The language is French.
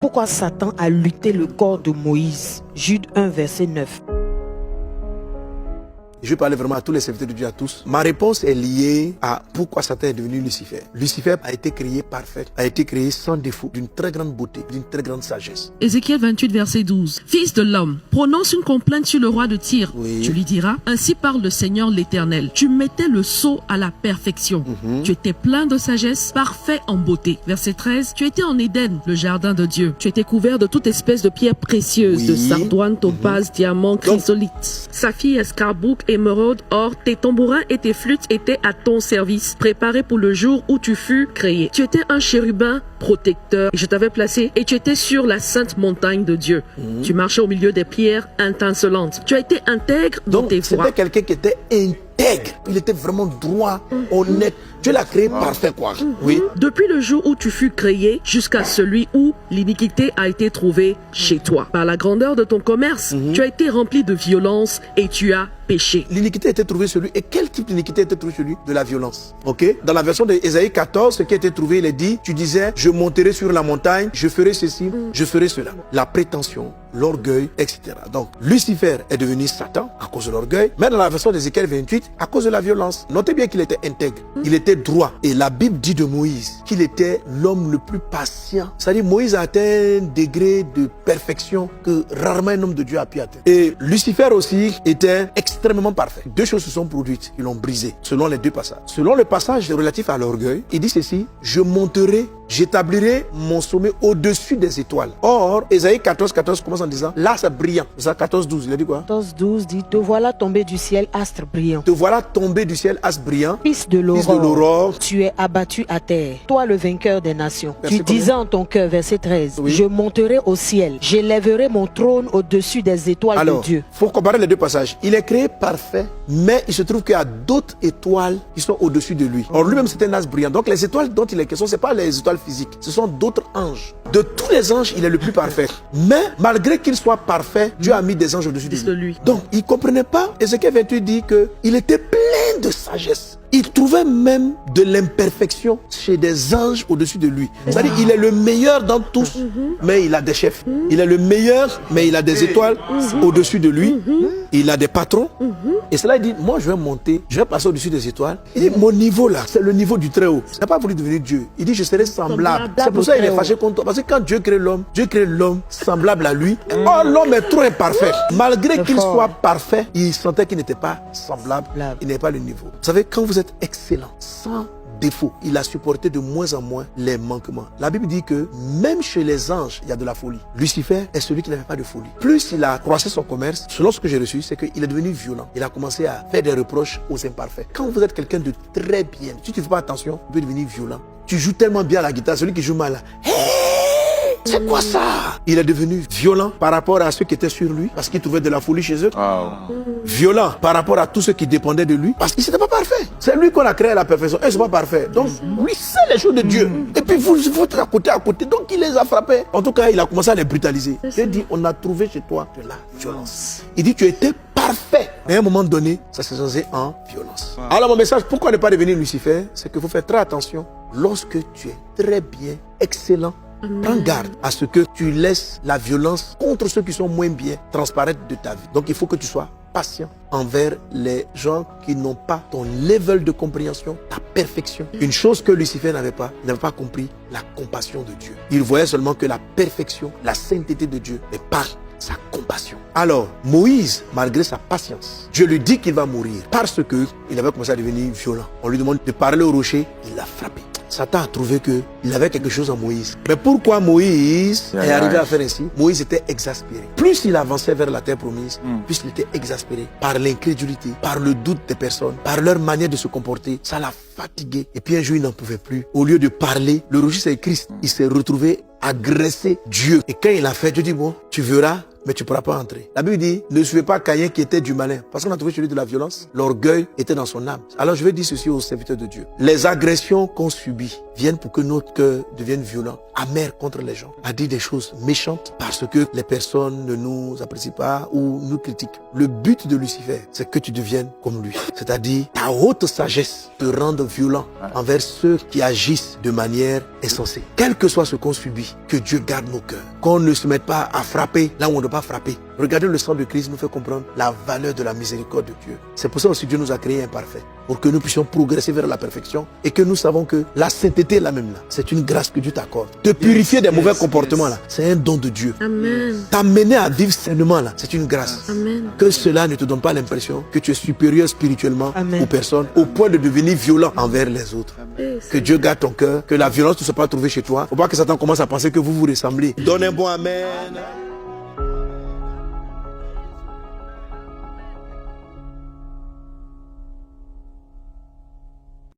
Pourquoi Satan a lutté le corps de Moïse? Jude 1, verset 9. Je vais parler vraiment à tous les serviteurs de Dieu, à tous. Ma réponse est liée à pourquoi Satan est devenu Lucifer. Lucifer a été créé parfait, a été créé sans défaut, d'une très grande beauté, d'une très grande sagesse. Ézéchiel 28, verset 12. Fils de l'homme, prononce une complainte sur le roi de Tyr. Oui. Tu lui diras, ainsi parle le Seigneur l'Éternel. Tu mettais le sceau à la perfection. Tu étais plein de sagesse, parfait en beauté. Verset 13. Tu étais en Éden, le jardin de Dieu. Tu étais couvert de toute espèce de pierres précieuses, Oui. de sardoine, topaz, diamant, chrysolite, saphir, escarboucle, émeraude, or. Tes tambourins et tes flûtes étaient à ton service, préparés pour le jour où tu fus créé. Tu étais un chérubin protecteur, et je t'avais placé, et tu étais sur la sainte montagne de Dieu. Tu marchais au milieu des pierres étincelantes. Tu as été intègre dans Donc, tes voies. c'était quelqu'un qui était intègre. Il était vraiment droit, honnête. Dieu l'a créé parfait, quoi. Oui. Depuis le jour où tu fus créé jusqu'à celui où l'iniquité a été trouvée chez toi. Par la grandeur de ton commerce, tu as été rempli de violence et tu as péché. L'iniquité était trouvée sur lui. Et quel type d'iniquité était trouvée sur lui? De la violence. Ok? Dans la version d'Ésaïe 14, ce qui a été trouvé, il est dit, tu disais, je monterai sur la montagne, je ferai ceci, je ferai cela. La prétention, l'orgueil, etc. Donc, Lucifer est devenu Satan à cause de l'orgueil. Mais dans la version d'Ézéchiel 28, à cause de la violence. Notez bien qu'il était intègre. Il était droit. Et la Bible dit de Moïse qu'il était l'homme le plus patient. C'est-à-dire, Moïse a atteint un degré de perfection que rarement un homme de Dieu a pu atteindre. Et Lucifer aussi était extrêmement parfait. Deux choses se sont produites. Ils l'ont brisé, selon les deux passages. Selon le passage relatif à l'orgueil, il dit ceci, je monterai, j'établirai mon sommet au-dessus des étoiles. Or, Ésaïe 14, 14 commence en disant, l'astre brillant. Ça, 14, 12, il a dit quoi? 14, 12 dit, te voilà tombé du ciel, astre brillant. Te voilà tombé du ciel, astre brillant. Fils de l'aurore, tu es abattu à terre, toi le vainqueur des nations. Verset Tu disais en ton cœur, verset 13, Oui. je monterai au ciel, j'élèverai mon trône au-dessus des étoiles Alors, de Dieu. il faut comparer les deux passages. Il est créé parfait, mais il se trouve qu'il y a d'autres étoiles qui sont au-dessus de lui. Or, lui-même, c'est un astre brillant. Donc, les étoiles dont il est question, ce n'est pas les étoiles physiques, ce sont d'autres anges. De tous les anges, il est le plus parfait. Mais, malgré qu'il soit parfait, Dieu a mis des anges au-dessus de lui. Donc, il ne comprenait pas. Ézéchiel 28 dit qu'il était plein de sagesse. Il trouvait même de l'imperfection chez des anges au-dessus de lui. C'est-à-dire qu'il est le meilleur dans tous, mais il a des chefs. Il est le meilleur, mais il a des étoiles au-dessus de lui. Il a des patrons. Et cela, il dit, moi je vais monter, je vais passer au-dessus des étoiles. Il dit, mon niveau là, c'est le niveau du Très-Haut. Il n'a pas voulu devenir Dieu. Il dit, je serai semblable. C'est pour ça qu'il est fâché contre toi. Parce que quand Dieu crée l'homme semblable à lui. Or, l'homme est trop imparfait. Malgré qu'il soit parfait, il sentait qu'il n'était pas semblable. Il n'avait pas le niveau. Vous savez, quand vous êtes excellent, sans défaut, il a supporté de moins en moins les manquements. La Bible dit que même chez les anges, il y a de la folie. Lucifer est celui qui n'avait pas de folie. Plus il a croissé son commerce, selon ce que j'ai reçu, c'est qu'il est devenu violent. Il a commencé à faire des reproches aux imparfaits. Quand vous êtes quelqu'un de très bien, si tu ne fais pas attention, tu peux devenir violent. Tu joues tellement bien à la guitare, celui qui joue mal là, c'est quoi ça? Il est devenu violent par rapport à ceux qui étaient sur lui, parce qu'il trouvait de la folie chez eux. Violent par rapport à tous ceux qui dépendaient de lui, parce qu'il n'était pas parfait. C'est lui qu'on a créé à la perfection. Et c'est pas parfait. Donc, lui, c'est les choses de Dieu. Et puis, vous êtes à côté. Donc, il les a frappés. En tout cas, il a commencé à les brutaliser. Il dit, on a trouvé chez toi de la violence. Il dit, tu étais parfait. Mais à un moment donné, ça s'est changé en violence. Alors, mon message, pourquoi ne pas devenir Lucifer? C'est qu'il faut faire très attention. Lorsque tu es très bien, excellent, prends garde à ce que tu laisses la violence contre ceux qui sont moins bien transparaître de ta vie. Donc il faut que tu sois patient envers les gens qui n'ont pas ton level de compréhension, ta perfection. Une chose que Lucifer n'avait pas, il n'avait pas compris la compassion de Dieu. Il voyait seulement que la perfection, la sainteté de Dieu, mais pas sa compassion. Alors, Moïse, malgré sa patience, Dieu lui dit qu'il va mourir parce que il avait commencé à devenir violent. On lui demande de parler au rocher, il l'a frappé. Satan a trouvé qu'il avait quelque chose en Moïse. Mais pourquoi Moïse est arrivé à faire ainsi? Moïse était exaspéré. Plus il avançait vers la terre promise, plus il était exaspéré par l'incrédulité, par le doute des personnes, par leur manière de se comporter. Ça l'a fatigué. Et puis un jour, il n'en pouvait plus. Au lieu de parler, le rocher c'est Christ. Il s'est retrouvé agressé Dieu. Et quand il a fait, Dieu dit, bon, tu verras, mais tu ne pourras pas entrer. La Bible dit, ne suivez pas Caïn qui était du malin. Parce qu'on a trouvé celui de la violence. L'orgueil était dans son âme. Alors je vais dire ceci aux serviteurs de Dieu. Les agressions qu'on subit viennent pour que notre cœur devienne violent, amer contre les gens, à dire des choses méchantes parce que les personnes ne nous apprécient pas ou nous critiquent. Le but de Lucifer, c'est que tu deviennes comme lui. C'est-à-dire, ta haute sagesse te rende violents envers ceux qui agissent de manière insensée. Quel que soit ce qu'on subit, que Dieu garde nos cœurs. Qu'on ne se mette pas à frapper là où on ne doit pas frapper. Regardez, le sang de Christ nous fait comprendre la valeur de la miséricorde de Dieu. C'est pour ça aussi Dieu nous a créés imparfaits, pour que nous puissions progresser vers la perfection et que nous savons que la sainteté là même là, c'est une grâce que Dieu t'accorde. Te purifier des mauvais comportements là, c'est un don de Dieu. Amen. T'amener à vivre sainement là, c'est une grâce. Amen. Que cela ne te donne pas l'impression que tu es supérieur spirituellement aux personnes au point de devenir violent envers les autres. Que Dieu garde ton cœur, que la violence ne soit pas trouvée chez toi. Faut pas que Satan commence à penser que vous vous ressemblez. Donne un bon amen.